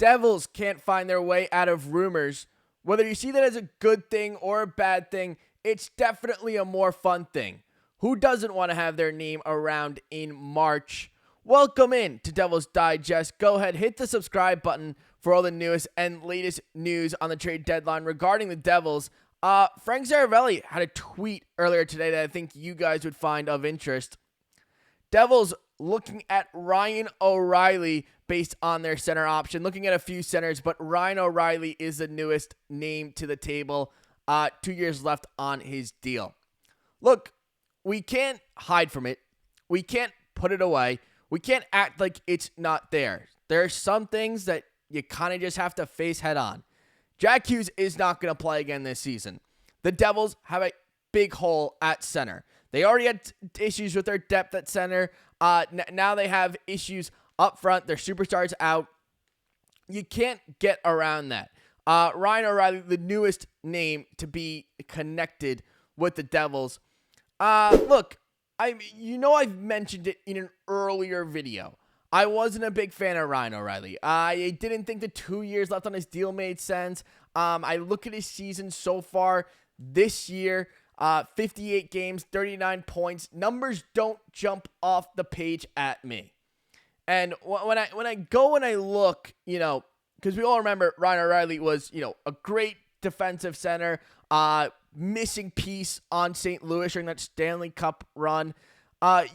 Devils can't find their way out of rumors. Whether you see that as a good thing or a bad thing, it's definitely a more fun thing. Who doesn't want to have their name around in March? Welcome in to Devils Digest. Go ahead, hit the subscribe button for all the newest and latest news on the trade deadline regarding the Devils. Frank Zaravelli had a tweet earlier today that I think you guys would find of interest. Devils looking at Ryan O'Reilly based on their center option. Looking at a few centers, but Ryan O'Reilly is the newest name to the table. 2 years left on his deal. Look, we can't hide from it. We can't put it away. We can't act like it's not there. There are some things that you kind of just have to face head on. Jack Hughes is not going to play again this season. The Devils have a big hole at center. They already had issues with their depth at center. Now they have issues up front. Their superstars out. You can't get around that. Ryan O'Reilly, the newest name to be connected with the Devils. Look, I've mentioned it in an earlier video. I wasn't a big fan of Ryan O'Reilly. I didn't think the 2 years left on his deal made sense. I look at his season so far this year, 58 games, 39 points. Numbers don't jump off the page at me. And when I go and I look, because we all remember Ryan O'Reilly was, a great defensive center, missing piece on St. Louis during that Stanley Cup run.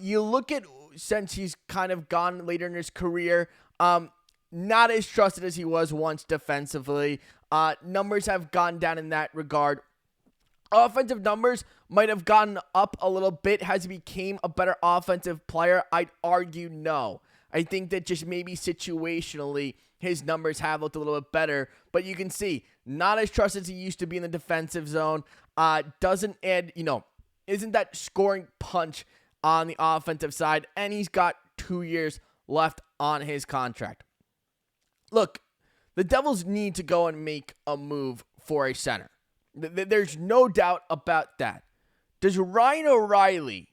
You look at since he's kind of gone later in his career, not as trusted as he was once defensively. Numbers have gone down in that regard. Offensive numbers might have gotten up a little bit. Has he became a better offensive player? I'd argue no. I think that just maybe situationally, his numbers have looked a little bit better. But you can see, not as trusted as he used to be in the defensive zone. Doesn't add, isn't that scoring punch on the offensive side, and he's got 2 years left on his contract. Look, the Devils need to go and make a move for a center. There's no doubt about that. Does Ryan O'Reilly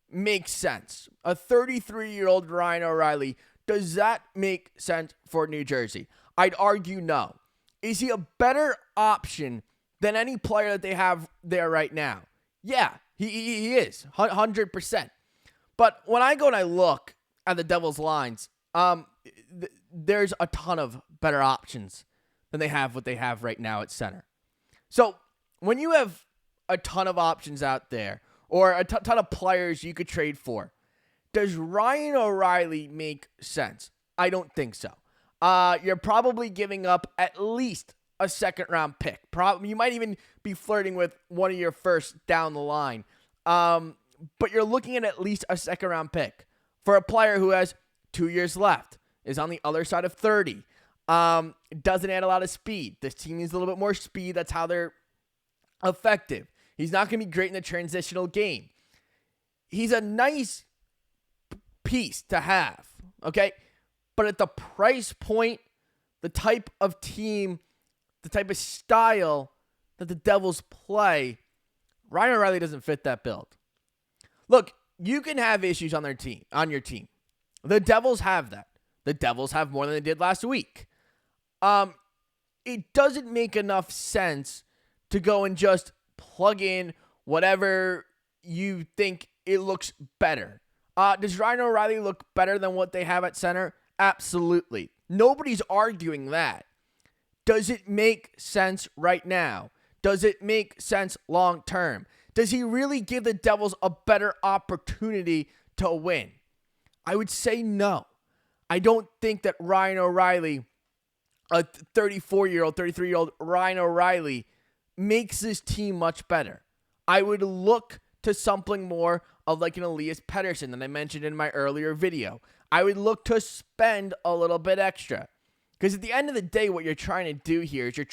make sense? A 33-year-old Ryan O'Reilly, does that make sense for New Jersey? I'd argue no. Is he a better option than any player that they have there right now? Yeah. He is, 100%. But when I go and I look at the Devils' lines, there's a ton of better options than what they have right now at center. So when you have a ton of options out there, or a ton of players you could trade for, does Ryan O'Reilly make sense? I don't think so. You're probably giving up at least a second-round pick. You might even be flirting with one of your first down the line. But you're looking at least a second-round pick for a player who has 2 years left, is on the other side of 30, doesn't add a lot of speed. This team needs a little bit more speed. That's how they're effective. He's not going to be great in the transitional game. He's a nice piece to have, okay? But at the price point, the type of team, the type of style that the Devils play, Ryan O'Reilly doesn't fit that build. Look, you can have issues on your team. The Devils have that. The Devils have more than they did last week. It doesn't make enough sense to go and just plug in whatever you think it looks better. Does Ryan O'Reilly look better than what they have at center? Absolutely. Nobody's arguing that. Does it make sense right now? Does it make sense long term? Does he really give the Devils a better opportunity to win? I would say no. I don't think that Ryan O'Reilly, a 33-year-old Ryan O'Reilly, makes this team much better. I would look to something more of like an Elias Pettersson that I mentioned in my earlier video. I would look to spend a little bit extra. Because at the end of the day, what you're trying to do here is you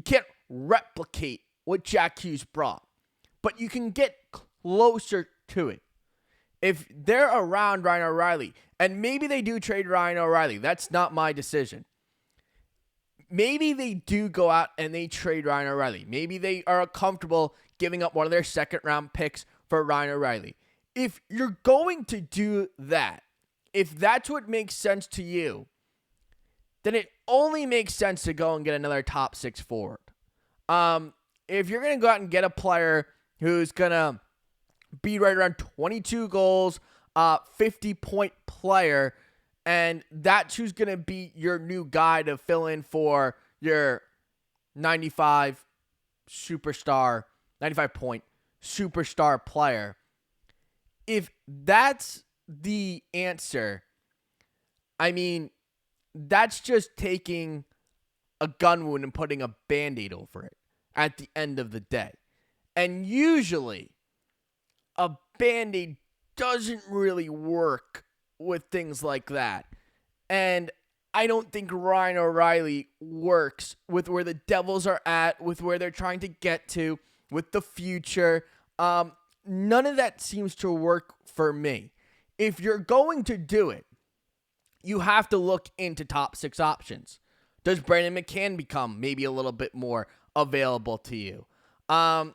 can't replicate what Jack Hughes brought, but you can get closer to it. If they're around Ryan O'Reilly, and maybe they do trade Ryan O'Reilly, that's not my decision. Maybe they do go out and they trade Ryan O'Reilly. Maybe they are comfortable giving up one of their second-round picks for Ryan O'Reilly. If you're going to do that, if that's what makes sense to you, then it only makes sense to go and get another top 6 forward. If you're going to go out and get a player who's going to be right around 22 goals, 50-point player, and that's who's going to be your new guy to fill in for your 95-point superstar player. If that's the answer, I mean, that's just taking a gun wound and putting a Band-Aid over it at the end of the day. And usually, a Band-Aid doesn't really work with things like that. And I don't think Ryan O'Reilly works with where the Devils are at, with where they're trying to get to, with the future. None of that seems to work for me. If you're going to do it, you have to look into top 6 options. Does Brenden McCann become maybe a little bit more available to you? Do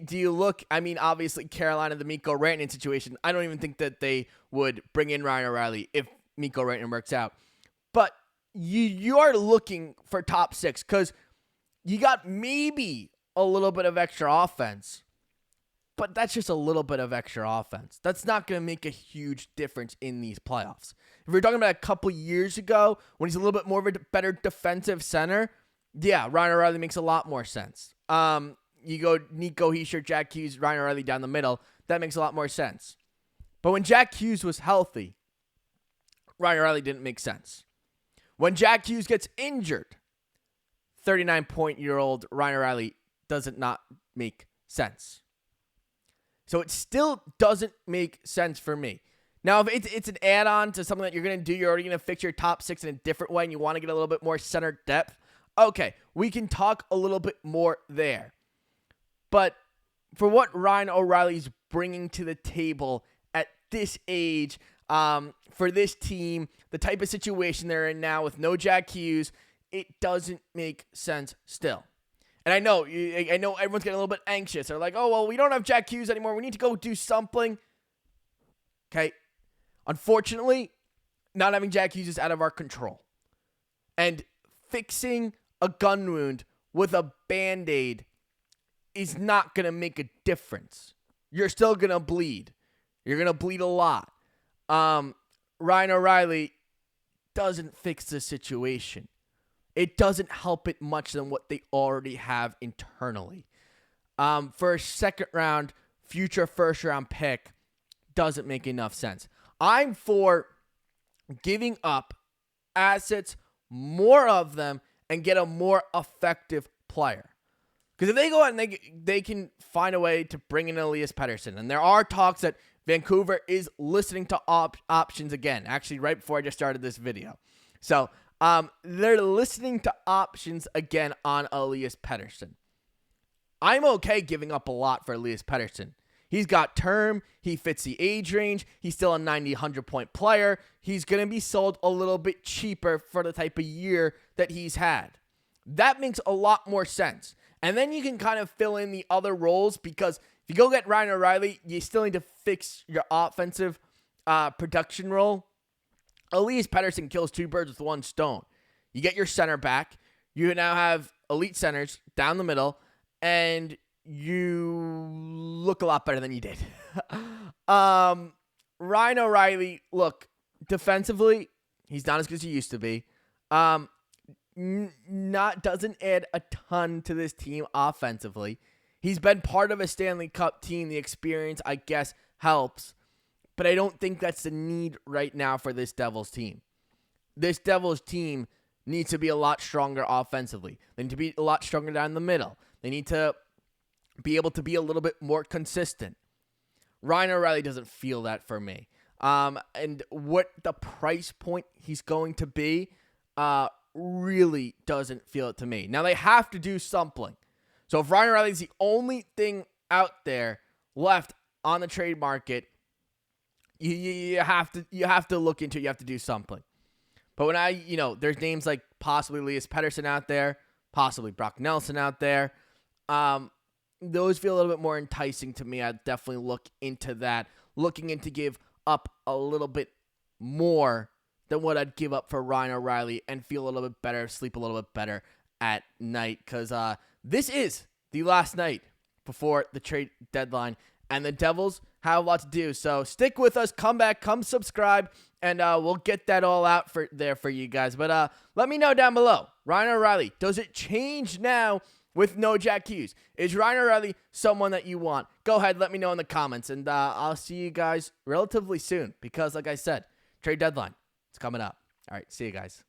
you look, I mean, obviously Carolina, the Mikko Rantanen situation, I don't even think that they would bring in Ryan O'Reilly if Mikko Rantanen works out. But you are looking for top 6 because you got maybe a little bit of extra offense, but that's just a little bit of extra offense. That's not going to make a huge difference in these playoffs. If we're talking about a couple years ago when he's a little bit more of a better defensive center, yeah, Ryan O'Reilly makes a lot more sense. You go Nico, Hischier, Jack Hughes, Ryan O'Reilly down the middle. That makes a lot more sense. But when Jack Hughes was healthy, Ryan O'Reilly didn't make sense. When Jack Hughes gets injured, 39-point-year-old Ryan O'Reilly doesn't not make sense. So it still doesn't make sense for me. Now, if it's an add-on to something that you're going to do, you're already going to fix your top 6 in a different way, and you want to get a little bit more center depth, okay, we can talk a little bit more there. But for what Ryan O'Reilly's bringing to the table at this age, for this team, the type of situation they're in now with no Jack Hughes, it doesn't make sense still. And I know everyone's getting a little bit anxious. They're like, oh, well, we don't have Jack Hughes anymore. We need to go do something. Okay. Unfortunately, not having Jack Hughes is out of our control. And fixing a gun wound with a Band-Aid is not going to make a difference. You're still going to bleed. You're going to bleed a lot. Ryan O'Reilly doesn't fix the situation. It doesn't help it much than what they already have internally. For a second round, future first round pick, doesn't make enough sense. I'm for giving up assets, more of them, and get a more effective player. Because if they go out and they can find a way to bring in Elias Pettersson, and there are talks that Vancouver is listening to options again, actually right before I just started this video. So they're listening to options again on Elias Pettersson. I'm okay giving up a lot for Elias Pettersson. He's got term. He fits the age range. He's still a 90, 100-point player. He's going to be sold a little bit cheaper for the type of year that he's had. That makes a lot more sense. And then you can kind of fill in the other roles because if you go get Ryan O'Reilly, you still need to fix your offensive production role. Elias Pettersson kills 2 birds with 1 stone. You get your center back. You now have elite centers down the middle, and you look a lot better than you did. Ryan O'Reilly, look, defensively, he's not as good as he used to be. Doesn't add a ton to this team offensively. He's been part of a Stanley Cup team. The experience, I guess, helps. But I don't think that's the need right now for this Devils team. This Devils team needs to be a lot stronger offensively. They need to be a lot stronger down the middle. They need to be able to be a little bit more consistent. Ryan O'Reilly doesn't feel that for me. And what the price point he's going to be really doesn't feel it to me. Now, they have to do something. So if Ryan O'Reilly is the only thing out there left on the trade market, you have to look into it. You have to do something. But when there's names like possibly Elias Pettersson out there, possibly Brock Nelson out there. Those feel a little bit more enticing to me. I'd definitely look into that. Looking into give up a little bit more than what I'd give up for Ryan O'Reilly and feel a little bit better, sleep a little bit better at night, because this is the last night before the trade deadline, and the Devils have a lot to do. So stick with us, come back, come subscribe, and we'll get that all out for you guys. But let me know down below, Ryan O'Reilly, does it change now with no Jack Hughes? Is Ryan O'Reilly someone that you want? Go ahead, let me know in the comments, and I'll see you guys relatively soon, because like I said, trade deadline, it's coming up. All right, see you guys.